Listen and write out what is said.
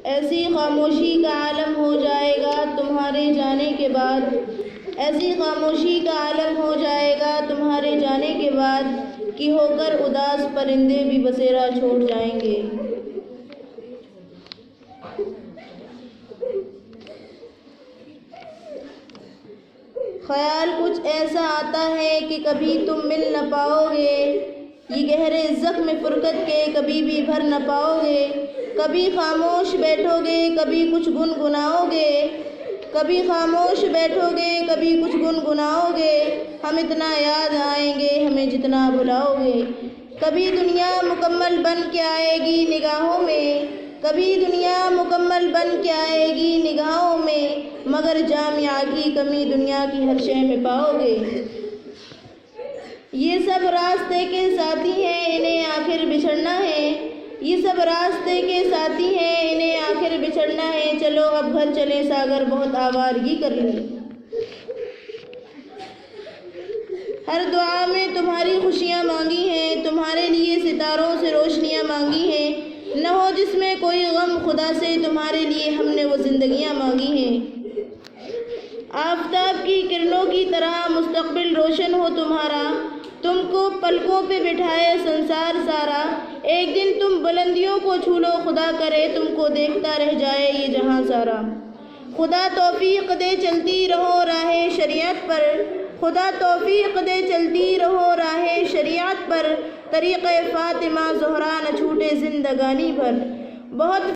ایسی خاموشی کا عالم ہو جائے گا تمہارے جانے کے بعد، ایسی خاموشی کا عالم ہو جائے گا تمہارے جانے کے بعد کہ ہو کر اداس پرندے بھی بسیرا چھوڑ جائیں گے۔ خیال کچھ ایسا آتا ہے کہ کبھی تم مل نہ پاؤ گے، یہ گہرے زخم فرقت کے کبھی بھی بھر نہ پاؤ گے۔ کبھی خاموش بیٹھو گے کبھی کچھ گنگناؤ گے، کبھی خاموش بیٹھو گے کبھی کچھ گنگناؤ گے، ہم اتنا یاد آئیں گے ہمیں جتنا بلاؤ گے۔ کبھی دنیا مکمل بن کے آئے گی نگاہوں میں، کبھی دنیا مکمل بن کے آئے گی نگاہوں میں، مگر جامعہ کی کمی دنیا کی ہر شے میں پاؤ گے۔ یہ سب راستے کے ساتھی ہیں انہیں آخر بچھڑنا ہے، یہ سب راستے کے ساتھی ہیں انہیں آخر بچھڑنا ہے، چلو اب گھر چلیں ساگر بہت آوارگی کر لی۔ ہر دعا میں تمہاری خوشیاں مانگی ہیں، تمہارے لیے ستاروں سے روشنیاں مانگی ہیں، نہ ہو جس میں کوئی غم خدا سے تمہارے لیے ہم نے وہ زندگیاں مانگی ہیں۔ آفتاب کی کرنوں کی طرح مستقبل روشن ہو تمہارا، تم کو پلکوں پہ بٹھائے سنسار سارا، ایک دن تم بلندیوں کو چھو لو خدا کرے تم کو دیکھتا رہ جائے یہ جہاں سارا۔ خدا توفیق دے چلتی رہو راہ شریعت پر، خدا توفیق دے چلتی رہو راہ شریعت پر، طریق فاطمہ زہرا نہ چھوٹے زندگانی بھر۔ بہت